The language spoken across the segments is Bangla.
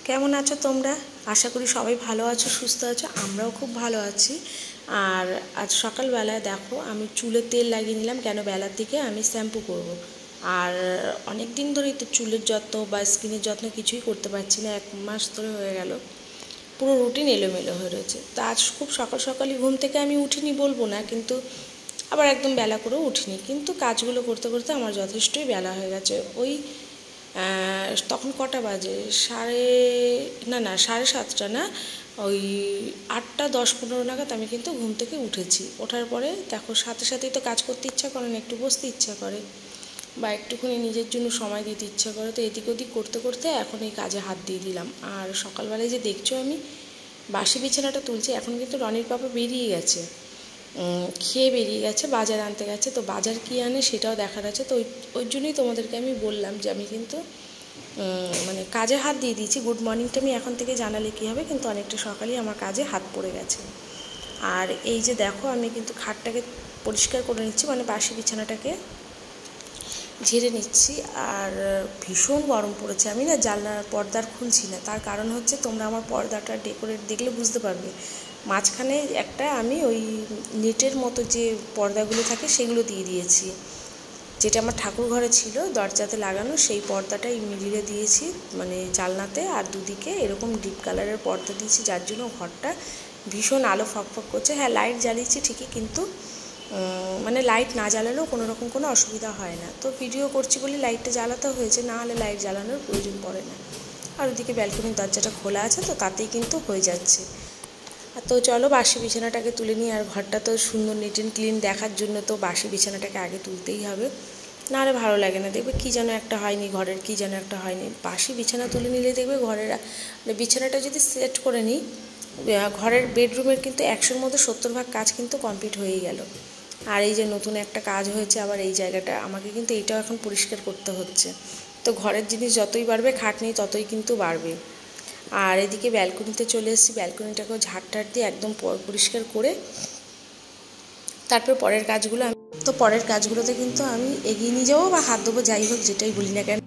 কেমন আছো তোমরা? আশা করি সবাই ভালো আছো, সুস্থ আছো। আমরাও খুব ভালো আছি। আর আজ সকালবেলায় দেখো আমি চুলে তেল লাগিয়ে নিলাম, কেন বেলার দিকে আমি শ্যাম্পু করব। আর অনেক দিন ধরেই তো চুলের যত্ন বা স্কিনের যত্ন কিছুই করতে পারছি না, 1 মাস ধরে হয়ে গেল। পুরো রুটিন এলোমেলো হয়ে রয়েছে। তা আজ খুব সকাল সকালই ঘুম থেকে আমি উঠিনি বলবো না, কিন্তু আবার একদম বেলা করেও উঠিনি, কিন্তু কাজগুলো করতে করতে আমার যথেষ্টই বেলা হয়ে গেছে। ওই তখন কটা বাজে, সাড়ে সাতটা না, ওই 8:10-15 নাগাদ আমি কিন্তু ঘুম থেকে উঠেছি। ওঠার পরে দেখো সাথে সাথেই তো কাজ করতে ইচ্ছা করে না, একটু বসতে ইচ্ছা করে বা একটুখানি নিজের জন্য সময় দিতে ইচ্ছা করে। তো এদিক ওদিক করতে করতে এখন এই কাজে হাত দিয়ে দিলাম। আর সকালবেলায় যে দেখছো আমি বাসি বিছানাটা তুলছি, এখন কিন্তু রনির পাপা বেরিয়ে গেছে, খেয়ে বেরিয়ে গেছে, বাজার আনতে গেছে। তো বাজার কী আনে সেটাও দেখার আছে। তো ওই জন্যই তোমাদেরকে আমি বললাম যে আমি কিন্তু মানে কাজে হাত দিয়ে দিয়েছি। গুড মর্নিংটা আমি এখন থেকে জানালে কী হবে, কিন্তু অনেকটা সকালেই আমার কাজে হাত পড়ে গেছে। আর এই যে দেখো আমি কিন্তু খাটটাকে পরিষ্কার করে নিচ্ছি, মানে বাসি বিছানাটাকে ঝেড়ে নিচ্ছি। আর ভীষণ গরম পড়েছে। আমি না জানলার পর্দার খুলছি না, তার কারণ হচ্ছে তোমরা আমার পর্দাটা ডেকোরেট দেখলে বুঝতে পারবে। মাঝখানে একটা আমি ওই নেটের মতো যে পর্দাগুলো থাকে সেগুলো দিয়ে দিয়েছি, যেটা আমার ঠাকুর ঘরে ছিল দরজাতে লাগানো, সেই পর্দাটা এই মিডিলে দিয়েছি, মানে জানলাতে। আর দুদিকে এরকম ডিপ কালারের পর্দা দিয়েছি, যার জন্য ঘরটা ভীষণ আলো ফকফক করছে। হ্যাঁ, লাইট জ্বালিয়েছি ঠিকই, কিন্তু মানে লাইট না জ্বালালেও কোনো রকম কোনো অসুবিধা হয় না। তো ভিডিও করছি বলে লাইটটা জ্বালাতে হয়েছে, না হলে লাইট জ্বালানোর প্রয়োজন পড়ে না। আর ওদিকে ব্যালকনির দরজাটা খোলা আছে, তো তাতেই কিন্তু হয়ে যাচ্ছে। আর তো চলো বাসি বিছানাটাকে তুলে নিই। আর ঘরটা তো সুন্দর নিট অ্যান্ড ক্লিন দেখার জন্য তো বাসি বিছানাটাকে আগে তুলতেই হবে, নাহলে ভালো লাগে না। দেখবে কী যেন একটা হয়নি, ঘরের কী যেন একটা হয়নি। বাসি বিছানা তুলে নিলে দেখবে ঘরের বিছানাটা যদি সেট করে নিই, ঘরের বেডরুমের কিন্তু 100-র মধ্যে 70 ভাগ কাজ কিন্তু কমপ্লিট হয়েই গেল। আর এই যে নতুন একটা কাজ হয়েছে আবার এই জায়গাটা, আমাকে কিন্তু এইটাও এখন পরিষ্কার করতে হচ্ছে। তো ঘরের জিনিস যতই বাড়বে খাটনি ততই কিন্তু বাড়বে। আর এদিকে ব্যালকনিতে চলে এসেছি, ব্যালকনিটাকেও ঝাড় দিয়ে একদম পরিষ্কার করে তারপর পরের কাজগুলোতে কিন্তু আমি এগিয়ে নিয়ে যাবো বা হাত দেবো, যাই হোক যেটাই বলি না কেন।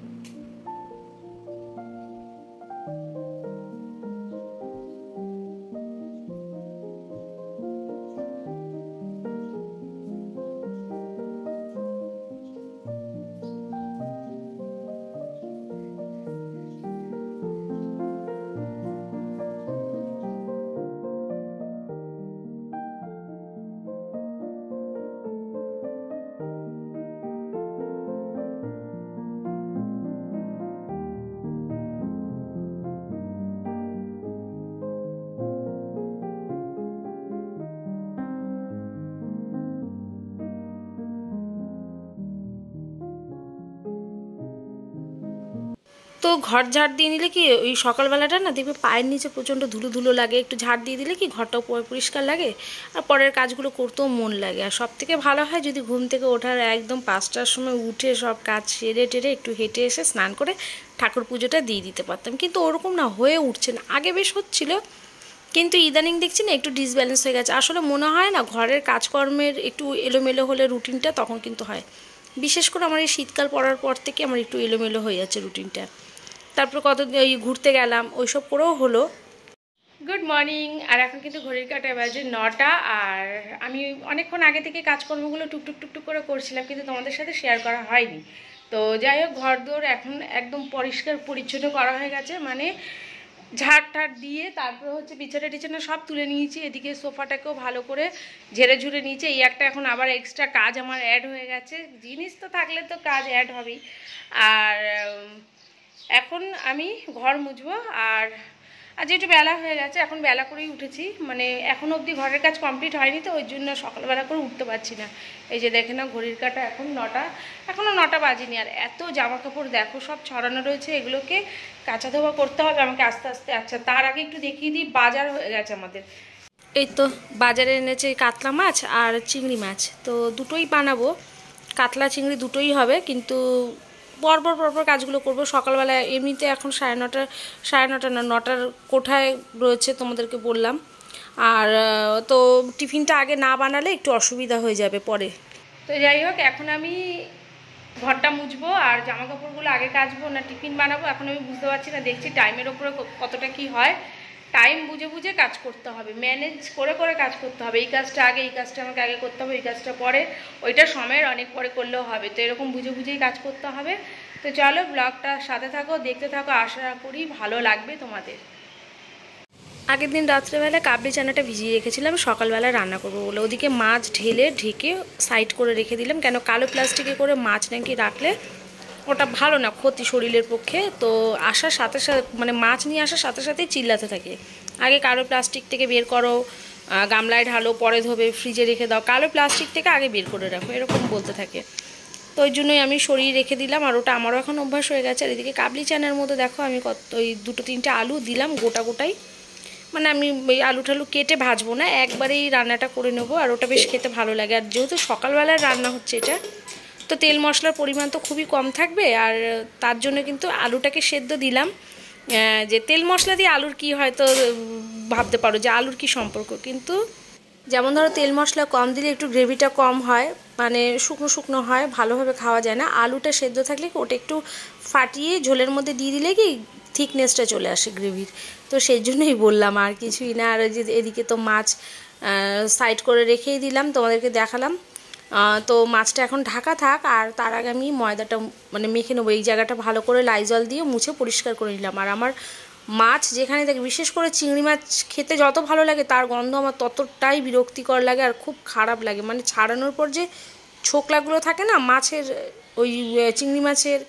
তো ঘর ঝাড় দিয়ে নিলে কি ওই সকালবেলাটা না দেখবে পায়ের নিচে প্রচণ্ড ধুলো ধুলো লাগে, একটু ঝাড় দিয়ে দিলে কি ঘরটাও পরিষ্কার লাগে, আর পরের কাজগুলো করতেও মন লাগে। আর সব থেকে ভালো হয় যদি ঘুম থেকে ওঠার একদম 5টার সময় উঠে সব কাজ সেরে টেরে একটু হেঁটে এসে স্নান করে ঠাকুর পুজোটা দিয়ে দিতে পারতাম, কিন্তু ওরকম না হয়ে উঠছে না। আগে বেশ হচ্ছিল, কিন্তু ইদানিং দেখছি না একটু ডিসব্যালেন্স হয়ে গেছে। আসলে মনে হয় না ঘরের কাজকর্মের একটু এলোমেলো হলে রুটিনটা তখন কিন্তু হয়। বিশেষ করে আমার এই শীতকাল পড়ার পর থেকে আমার একটু এলোমেলো হয়ে যাচ্ছে রুটিনটা। তারপর ওই ঘুরতে গেলাম, ওইসব করেও হলো। Good morning. আর এখন কিন্তু ঘড়ির কাঁটায় বাজে 9টা। আর আমি অনেকক্ষণ আগে থেকে কাজকর্মগুলো টুকটুক করে করছিলাম, কিন্তু তোমাদের সাথে শেয়ার করা হয়নি। তো যাই হোক, ঘরদোর এখন একদম পরিষ্কার পরিচ্ছন্ন করা হয়ে গেছে, মানে ঝাড় দিয়ে তারপর হচ্ছে বিছানা সব তুলে নিয়েছি। এদিকে সোফাটাকেও ভালো করে ঝেড়ে ঝুড়ে নিয়েছি। এই একটা এখন আবার এক্সট্রা কাজ আমার অ্যাড হয়ে গেছে। জিনিস তো থাকলে তো কাজ অ্যাড হবেই। আর এখন আমি ঘর মুছবো। আর যেহেতু বেলা হয়ে গেছে, এখন বেলা করেই উঠেছি, মানে এখনও অবধি ঘরের কাজ কমপ্লিট হয়নি, তো ওই জন্য সকালবেলা করে উঠতে পারছি না। এই যে দেখে না ঘড়ির কাঁটা এখন 9টা, এখনও 9টা বাজেনি। আর এত জামা কাপড় দেখো সব ছড়ানো রয়েছে, এগুলোকে কাঁচা ধোয়া করতে হবে আমাকে আস্তে আস্তে। আচ্ছা, তার আগে একটু দেখিয়ে দিই, বাজার হয়ে গেছে আমাদের। এই তো বাজারে এনেছে কাতলা মাছ আর চিংড়ি মাছ, তো দুটোই বানাবো, কাতলা চিংড়ি দুটোই হবে। কিন্তু পরপর কাজগুলো করব সকালবেলা। এমনিতে এখন 9:30 না 9টার কোঠায় রয়েছে, তোমাদেরকে বললাম। আর তো টিফিনটা আগে না বানালে একটু অসুবিধা হয়ে যাবে পরে। তো যাই হোক, এখন আমি ঘরটা মুছবো আর জামা কাপড়গুলো আগে কাচবো না টিফিন বানাবো এখন আমি বুঝতে পারছি না, দেখছি টাইমের ওপরে কতটা কি হয়। টাইম বুঝে বুঝে কাজ করতে হবে, ম্যানেজ করে করে কাজ করতে হবে। এই কাজটা আগে, এই কাজটা আমাকে আগে করতে হবে, এই কাজটা পরে, ওইটা সময়ের অনেক পরে করলেও হবে। তো এরকম বুঝে বুঝেই কাজ করতে হবে। তো চলো ব্লগটা সাথে থাকো, দেখতে থাকো, আশা করি ভালো লাগবে তোমাদের। আগের দিন রাত্রেবেলা কাবলি চানাটা ভিজিয়ে রেখেছিলাম সকালবেলা রান্না করবো বলে। ওদিকে মাছ ঢেলে ঢেকে সাইড করে রেখে দিলাম, কেন কালো প্লাস্টিকে করে মাছ নাকি রাখলে ওটা ভালো না, ক্ষতি শরীরের পক্ষে। তো আসার সাথে সাথে মানে মাছ নিয়ে আসার সাথে সাথেই চিল্লাতে থাকে, আগে কালো প্লাস্টিক থেকে বের করো, গামলায় ঢালো, পরে ধোবে, ফ্রিজে রেখে দাও, কালো প্লাস্টিক থেকে আগে বের করে রাখো, এরকম বলতে থাকে। তো ওই জন্যই আমি সরিয়ে রেখে দিলাম, আর ওটা আমারও এখন অভ্যাস হয়ে গেছে। আর এদিকে কাবলি চানার মধ্যে দেখো আমি ওই 2-3টে আলু দিলাম গোটা গোটাই, মানে আমি ওই আলু টালু কেটে ভাজবো না, একবারেই রান্নাটা করে নেবো। আর ওটা বেশ খেতে ভালো লাগে। আর যেহেতু সকালবেলার রান্না হচ্ছে এটা, তো তেল মশলার পরিমাণ তো খুবই কম থাকবে। আর তার জন্য কিন্তু আলুটাকে সেদ্ধ দিলাম। যে তেল মশলা দিয়ে আলুর কি হয়তো ভাবতে পারো যে আলুর কি সম্পর্ক, কিন্তু যেমন ধরো তেল মশলা কম দিলে একটু গ্রেভিটা কম হয়, মানে শুকনো শুকনো হয়, ভালোভাবে খাওয়া যায় না। আলুটা সেদ্ধ থাকলে ওটা একটু ফাটিয়ে ঝোলের মধ্যে দিয়ে দিলে কি থিকনেসটা চলে আসে গ্রেভির। তো সেই জন্যই বললাম, আর কিছুই না। আর যে এদিকে তো মাছ সাইড করে রেখেই দিলাম, তোমাদেরকে দেখালাম। তো মাছটা এখন ঢাকা থাক, আর তার আগে আমি ময়দাটা মানে মেখে নেবো। এই জায়গাটা ভালো করে লাইজল দিয়ে মুছে পরিষ্কার করে নিলাম। আর আমার মাছ যেখানে থাকে, বিশেষ করে চিংড়ি মাছ খেতে যত ভালো লাগে, তার গন্ধ আমার ততটাই বিরক্তিকর লাগে আর খুব খারাপ লাগে। মানে ছাড়ানোর পর যে ছোকলাগুলো থাকে না মাছের, ওই চিংড়ি মাছের,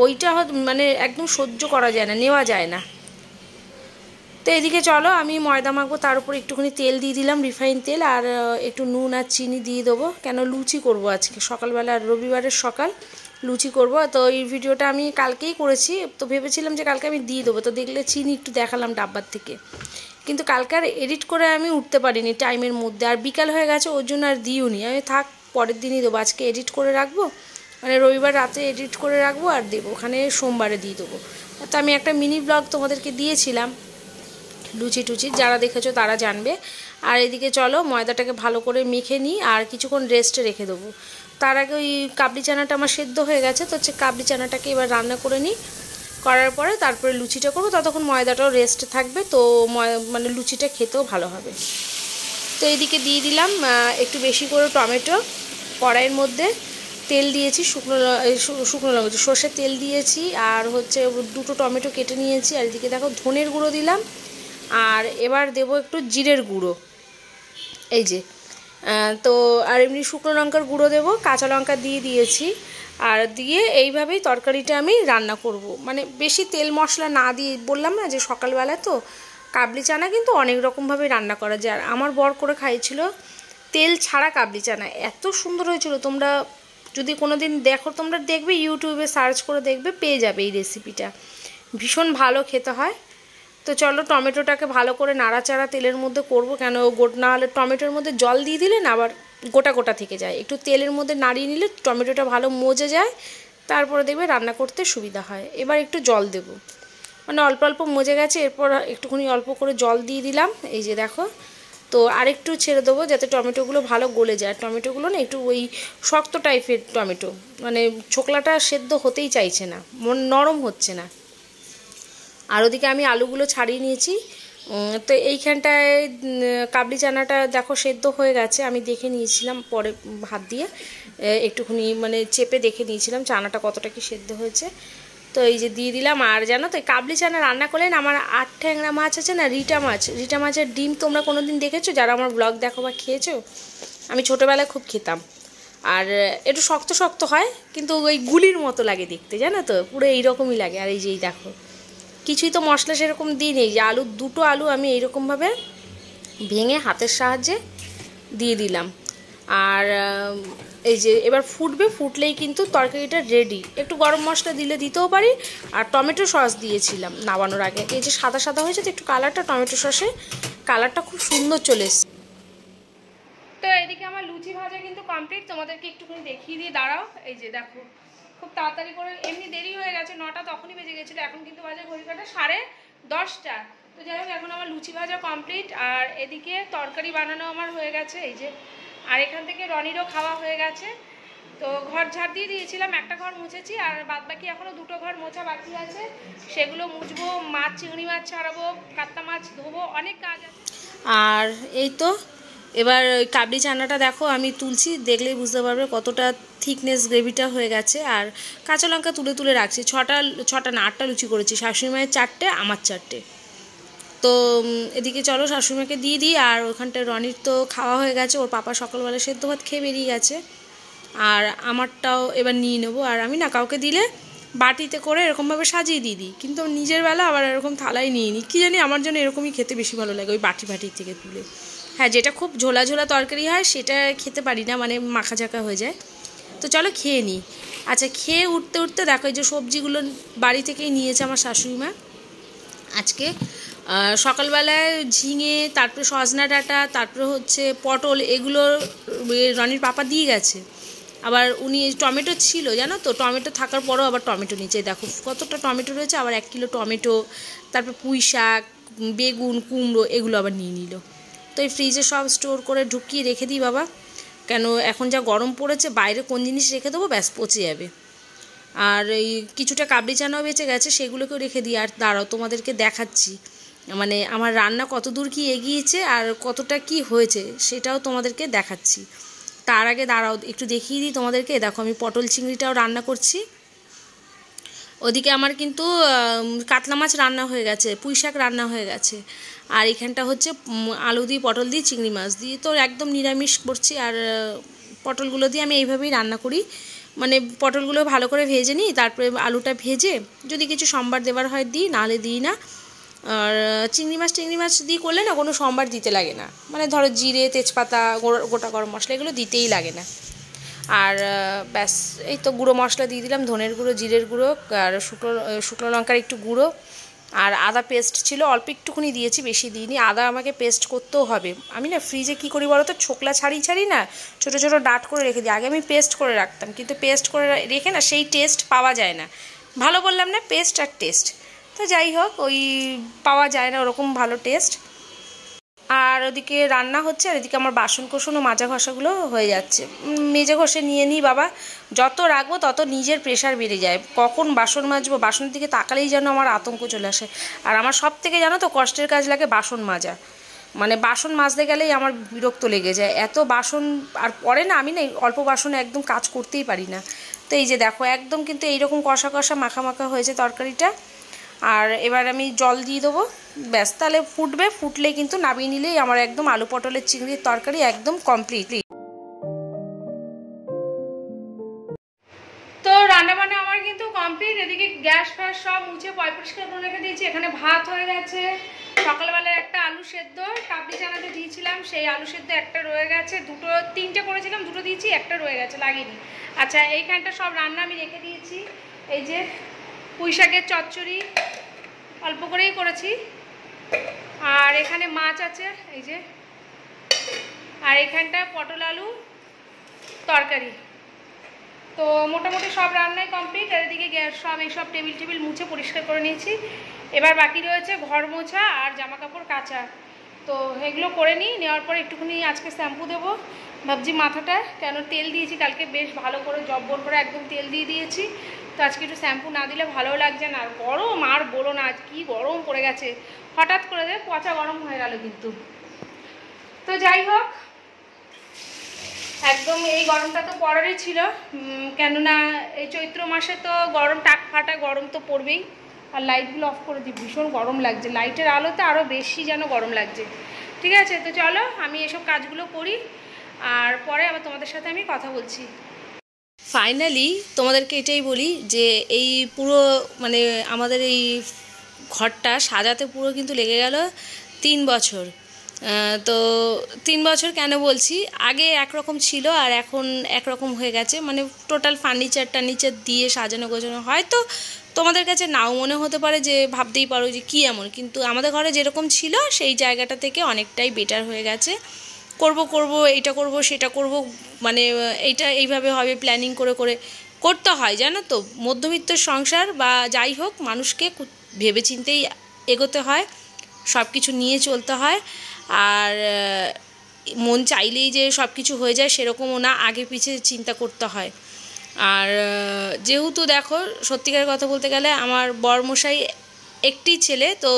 ওইটা মানে একদম সহ্য করা যায় না, নেওয়া যায় না। তো এদিকে চলো আমি ময়দা মাখবো, তার উপর একটুখানি তেল দিয়ে দিলাম, রিফাইন তেল, আর একটু নুন আর চিনি দিয়ে দেবো, কেন লুচি করব আজকে সকালবেলা, রবিবারের সকাল লুচি করব। তো এই ভিডিওটা আমি কালকেই করেছি, তো ভেবেছিলাম যে কালকে আমি দিয়ে দেবো, তো দেখলে চিনি একটু দেখালাম ডাব্বার থেকে, কিন্তু কালকে আর এডিট করে আমি উঠতে পারিনি টাইমের মধ্যে, আর বিকাল হয়ে গেছে ওর জন্য আর দিইওনি। আমি থাক পরের দিনই দেবো, আজকে এডিট করে রাখবো, মানে রবিবার রাতে এডিট করে রাখবো আর দেবো, ওখানে সোমবারে দিয়ে দেবো। তো আমি একটা মিনি ব্লগ তোমাদেরকে দিয়েছিলাম লুচি টুচির, যারা দেখেছো তারা জানবে। আর এদিকে চলো ময়দাটাকে ভালো করে মেখে নিই আর কিছুক্ষণ রেস্টে রেখে দেবো। তার আগে ওই কাবলি চানাটা আমার সেদ্ধ হয়ে গেছে, তো হচ্ছে কাবলি চানাটাকে এবার রান্না করে নিই, করার পরে তারপরে লুচিটা করবো, ততক্ষণ ময়দাটাও রেস্টে থাকবে, তো মানে লুচিটা খেতেও ভালো হবে। তো এইদিকে দিয়ে দিলাম একটু বেশি করে টমেটো, কড়াইয়ের মধ্যে তেল দিয়েছি, শুকনো লঙ্কা সর্ষের তেল দিয়েছি, আর হচ্ছে 2টো টমেটো কেটে নিয়েছি। আর এদিকে দেখো ধনের গুঁড়ো দিলাম, আর এবার দেবো একটু জিরের গুঁড়ো, এই যে তো আর এমনি শুকনো লঙ্কার গুঁড়ো দেবো, কাঁচা লঙ্কা দিয়ে দিয়েছি। আর দিয়ে এইভাবেই তরকারিটা আমি রান্না করব, মানে বেশি তেল মশলা না দিয়ে, বললাম না যে সকালবেলা তো কাবলি চানা কিন্তু অনেক রকমভাবে রান্না করা যায়। আর আমার বর করে খাইছিল তেল ছাড়া কাবলি চানা, এত সুন্দর হয়েছিল। তোমরা যদি কোনো দিন দেখো, তোমরা দেখবে ইউটিউবে সার্চ করে দেখবে, পেয়ে যাবে এই রেসিপিটা, ভীষণ ভালো খেতে হয়। তো চলো টমেটোটাকে ভালো করে নাড়াচাড়া তেলের মধ্যে করব, কেন না হলে টমেটোর মধ্যে জল দিয়ে দিলে না আবার গোটা গোটা থেকে যায়। একটু তেলের মধ্যে নাড়িয়ে নিলে টমেটোটা ভালো মজে যায়, তারপরে দেখবে রান্না করতে সুবিধা হয়। এবার একটু জল দেব, মানে অল্প অল্প মজে গেছে, এরপর একটুখানি অল্প করে জল দিয়ে দিলাম, এই যে দেখো। তো আরেকটু ছেড়ে দেবো যাতে টমেটোগুলো ভালো গলে যায়। টমেটোগুলো না একটু ওই শক্ত টাইপের টমেটো, মানে ছোকলাটা সেদ্ধ হতেই চাইছে না, নরম হচ্ছে না। আর ওদিকে আমি আলুগুলো ছাড়িয়ে নিয়েছি। তো এইখানটায় কাবলি চানাটা দেখো সেদ্ধ হয়ে গেছে, আমি দেখে নিয়েছিলাম পরে হাত দিয়ে একটুখানি মানে চেপে দেখে নিয়েছিলাম চানাটা কতটা কি সেদ্ধ হয়েছে। তো এই যে দিয়ে দিলাম। আর জানো তো কাবলি চানা রান্না করলেন আমার 8 ট্যাংরা মাছ আছে না, রিটা মাছের ডিম তোমরা কোনো দিন দেখেছো যারা আমার ব্লগ দেখো বা খেয়েছো? আমি ছোটোবেলায় খুব খেতাম। আর একটু শক্ত শক্ত হয়, কিন্তু ওই গুলির মতো লাগে দেখতে, জানো তো, পুরো এইরকমই লাগে। আর এই যেই দেখো কিছুই তো মশলা সেরকম দিই নেই, যে আলু 2টো আলু আমি এইরকমভাবে ভেঙে হাতের সাহায্যে দিয়ে দিলাম। আর এই যে এবার ফুটবে, ফুটলেই কিন্তু তরকারিটা রেডি। একটু গরম মশলা দিলে দিতেও পারি, আর টমেটো সস দিয়েছিলাম নামানোর আগে। এই যে সাদা সাদা হয়েছে, তো একটু কালারটা টমেটো সসে কালারটা খুব সুন্দর চলে এসছে। তো এদিকে আমার লুচি ভাজা কিন্তু কমপ্লিট, তোমাদেরকে একটুখানি দেখিয়ে দিয়ে দাঁড়াও। এই যে দেখো খুব তাড়াতাড়ি করে, এমনি দেরি হয়ে গেছে, 9টা তখনই বেজে গেছিলো, এখন কিন্তু বাজে ঘড়ি কাটা 10:30। তো যাই হোক এখন আমার লুচি ভাজা কমপ্লিট, আর এদিকে তরকারি বানানো আমার হয়ে গেছে, এই যে। আর এখান থেকে রনিরও খাওয়া হয়ে গেছে। তো ঘর ঝাড় দিয়ে দিয়েছিলাম, একটা ঘর মুছেছি, আর বাদ বাকি এখনও 2টো ঘর মোছা বাকি আছে, সেগুলো মুছবো। মাছ, চিংড়ি মাছ ছাড়াবো, কাতলা মাছ ধোবো, অনেক কাজ আছে। আর এই তো এবার ওই কাবলি চানাটা দেখো আমি তুলছি, দেখলেই বুঝতে পারবে কতটা থিকনেস গ্রেভিটা হয়ে গেছে। আর কাঁচা লঙ্কা তুলে তুলে রাখছি, ছটা না 8টা লুচি করেছি, শাশুড়ি মায়ের 4টে, আমার 4টে। তো এদিকে চলো শাশুড়িমাকে দিয়ে দিই। আর ওখানটায় রনির তো খাওয়া হয়ে গেছে, ওর পাপা সকালবেলা সেদ্ধ ভাত খেয়ে বেরিয়ে গেছে, আর আমারটাও এবার নিয়ে নেবো। আর আমি না কাউকে দিলে বাটিতে করে এরকমভাবে সাজিয়ে দিয়ে দিই, কিন্তু নিজের বেলা আবার এরকম থালায় নিয়ে নিই, কী জানি আমার জন্য এরকমই খেতে বেশি ভালো লাগে, ওই বাটির থেকে তুলে। হ্যাঁ, যেটা খুব ঝোলা ঝোলা তরকারি হয় সেটা খেতে পারি না, মানে মাখা ঝাঁকা হয়ে যায়। তো চলো খেয়ে নিই। আচ্ছা, খেয়ে উঠতে উঠতে দেখো এই যে সবজিগুলো বাড়ি থেকেই নিয়েছে আমার শাশুড়ি মা আজকে। সকালবেলায় ঝিঙে, তারপরে সজনা ডাঁটা, তারপরে হচ্ছে পটল, এগুলো রনির পাপা দিয়ে গেছে। আবার উনি টমেটো ছিল জানো তো, টমেটো থাকার পরেও আবার টমেটো নিচে দেখো কতটা টমেটো রয়েছে, আবার 1 কিলো টমেটো, তারপর পুঁই শাক, বেগুন, কুমড়ো, এগুলো আবার নিয়ে নিল। তো এই ফ্রিজে সব স্টোর করে ঢুকিয়ে রেখে দিই বাবা, কেন এখন যা গরম পড়েছে বাইরে কোন জিনিস রেখে দেবো, ব্যাস পচে যাবে। আর এই কিছুটা কাবলি চানাও বেঁচে গেছে, সেগুলোকেও রেখে দিই। আর দাঁড়াও তোমাদেরকে দেখাচ্ছি, মানে আমার রান্না কত দূর কি এগিয়েছে আর কতটা কি হয়েছে সেটাও তোমাদেরকে দেখাচ্ছি। তার আগে দাঁড়াও একটু দেখিয়ে দিই তোমাদেরকে। দেখো আমি পটল চিংড়িটাও রান্না করছি, ওদিকে আমার কিন্তু কাতলা মাছ রান্না হয়ে গেছে, পুঁই শাক রান্না হয়ে গেছে, আর এখানটা হচ্ছে আলু দিয়ে, পটল দিয়ে, চিংড়ি মাছ দিয়ে, তো একদম নিরামিষ করছি। আর পটলগুলো দিয়ে আমি এইভাবেই রান্না করি, মানে পটলগুলো ভালো করে ভেজে নিই, তারপরে আলুটা ভেজে যদি কিছু সম্বার দেওয়ার হয় দিই, নাহলে দিই না। আর চিংড়ি মাছ দিয়ে করলে না কোনো সম্বার দিতে লাগে না, মানে ধরো জিরে, তেজপাতা, গোটা গরম মশলা এগুলো দিতেই লাগে না। আর ব্যাস এই তো গুঁড়ো মশলা দিয়ে দিলাম, ধনের গুঁড়ো, জিরের গুঁড়ো, আর শুকনো লঙ্কার একটু গুঁড়ো, আর আদা পেস্ট ছিল অল্প একটুখানি দিয়েছি, বেশি দিইনি। আদা আমাকে পেস্ট করতেও হবে, আমি না ফ্রিজে কী করি বলো তো, ছোকলা ছাড়ি না, ছোটো ছোটো ডাট করে রেখে দিই। আগে আমি পেস্ট করে রাখতাম, কিন্তু পেস্ট করে রেখে না সেই টেস্ট পাওয়া যায় না। ভালো বললাম না, পেস্ট আর টেস্ট, তো যাই হোক ওই পাওয়া যায় না ওরকম ভালো টেস্ট। আর ওদিকে রান্না হচ্ছে, আর এদিকে আমার বাসন কোসন ও মাজা ঘষাগুলো হয়ে যাচ্ছে। মেজে ঘষে নিয়ে নিই বাবা, যত রাখবো তত নিজের প্রেশার বেড়ে যায়, কখন বাসন মাজবো, বাসনের দিকে তাকালেই যেন আমার আতঙ্ক চলে আসে। আর আমার সব থেকে জানো তো কষ্টের কাজ লাগে বাসন মাজা, মানে বাসন মাজতে গেলেই আমার বিরক্ত লেগে যায়, এত বাসন। আর পরে না আমি না অল্প বাসনে একদম কাজ করতেই পারি না। তো এই যে দেখো একদম কিন্তু এইরকম কষা কষা মাখা মাখা হয়েছে তরকারিটা। আর এবার আমি জল দিয়ে দেবো, ব্যাস তাহলে ফুটবে, ফুটলেই কিন্তু নামিয়ে নিলেই আমার একদম আলু পটলের চিংড়ির তরকারি একদম কমপ্লিট। তো রান্নাবান্না আমার কিন্তু কমপ্লিট, এদিকে গ্যাস ফ্যাস সব মুছে পরিষ্কার করে রেখে দিয়েছি। এখানে ভাত হয়ে গেছে, সকালবেলায় একটা আলু সেদ্ধ কাবলি চানাতে দিয়েছিলাম, সেই আলু সেদ্ধ একটা রয়ে গেছে, 3টে করেছিলাম, 2টো দিয়েছি, একটা রয়ে গেছে লাগিনি। আচ্ছা, এইখানটা সব রান্না আমি রেখে দিয়েছি। এই যে পুঁই শাকের চচ্চড়ি অল্প করেই করেছি, আর এখানে মাছ আছে এই যে, আর এখানটা পটল আলু তরকারি। তো মোটামুটি সব রান্নাই কমপ্লিট। আর এদিকে গ্যাস সব এইসব টেবিল মুছে পরিষ্কার করে নিয়েছি। এবার বাকি রয়েছে ঘর মোছা আর জামা কাপড় কাচা, তো এগুলো করে নেওয়ার পরে একটুখানি আজকে শ্যাম্পু দেবো ভাবছি মাথাটা, কেন তেল দিয়েছি কালকে বেশ ভালো করে জব্বর করে একদম তেল দিয়ে দিয়েছি, তো আজকে একটু শ্যাম্পু না দিলে ভালো লাগছে না। আর গরম আর বলো না, আজ কী গরম পড়ে গেছে, হঠাৎ করে পচা গরম হয়ে গেল কিন্তু। তো যাই হোক, একদম এই গরমটা তো পড়ারই ছিল, কেননা এই চৈত্র মাসে তো গরম টাক ফাটা গরম তো পড়বেই। আর লাইটগুলো অফ করে দিই, ভীষণ গরম লাগছে, লাইটের আলোতে আরও বেশি যেন গরম লাগছে। ঠিক আছে, তো চলো আমি এসব কাজগুলো করি, আর পরে আবার তোমাদের সাথে আমি কথা বলছি। ফাইনালি তোমাদেরকে এটাই বলি যে এই পুরো মানে আমাদের এই ঘরটা সাজাতে পুরো কিন্তু লেগে গেল 3 বছর। তো 3 বছর কেন বলছি, আগে একরকম ছিল আর এখন একরকম হয়ে গেছে, মানে টোটাল ফার্নিচার দিয়ে সাজানো গোছানো। হয়তো তোমাদের কাছে নাও মনে হতে পারে, যে ভাবতেই পারো যে কী এমন, কিন্তু আমাদের ঘরে যেরকম ছিল সেই জায়গাটা থেকে অনেকটাই বেটার হয়ে গেছে। করব এইটা করব সেটা করব, মানে এইটা এইভাবে হবে প্ল্যানিং করে করতে হয়, জানো তো। মধ্যবিত্ত সংসার বা যাই হোক, মানুষকে ভেবেচিন্তেই এগোতে হয়, সব কিছু নিয়ে চলতে হয়। আর মন চাইলেই যে সব কিছু হয়ে যায় সেরকমও না, আগে পিছে চিন্তা করতে হয়। আর যেহেতু দেখো সত্যিকার কথা বলতে গেলে আমার বরমশাই একটি ছেলে, তো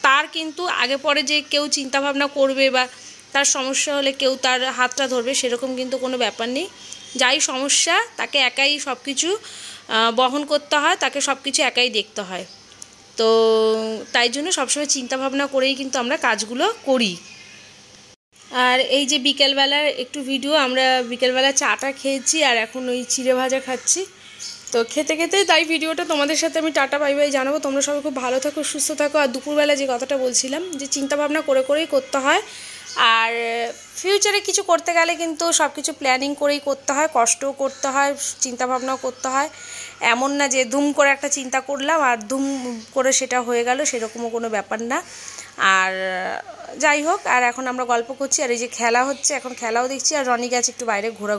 তার কিন্তু আগে পরে যে কেউ চিন্তাভাবনা করবে বা তার সমস্যা হলে কেউ তার হাতটা ধরবে সেরকম কিন্তু কোনো ব্যাপার নেই। যাই সমস্যা তাকে একাই সব কিছু বহন করতে হয়, তাকে সব কিছু একাই দেখতে হয়। তো তাই জন্য সবসময় চিন্তাভাবনা করেই কিন্তু আমরা কাজগুলো করি। আর এই যে বিকেলবেলার একটু ভিডিও, আমরা বিকেলবেলা চাটা খেয়েছি আর এখন ওই চিড়ে ভাজা খাচ্ছি। তো খেতে খেতে তাই ভিডিওটা তোমাদের সাথে আমি টাটা বাই বাই জানাবো। তোমরা সবাই খুব ভালো থাকো, সুস্থ থাকো। আর দুপুরবেলা যে কথাটা বলছিলাম যে চিন্তাভাবনা করে করেই করতে হয়, আর ফিউচারে কিছু করতে গেলে কিন্তু সব কিছু প্ল্যানিং করেই করতে হয়, কষ্টও করতে হয়, চিন্তাভাবনাও করতে হয়। এমন না যে দুম করে একটা চিন্তা করলাম আর দুম করে সেটা হয়ে গেল, সেরকমও কোনো ব্যাপার না। আর যাই হোক, আর এখন আমরা গল্প করছি আর এই যে খেলা হচ্ছে, এখন খেলাও দেখছি আর রনি গেছে একটু বাইরে ঘোরা।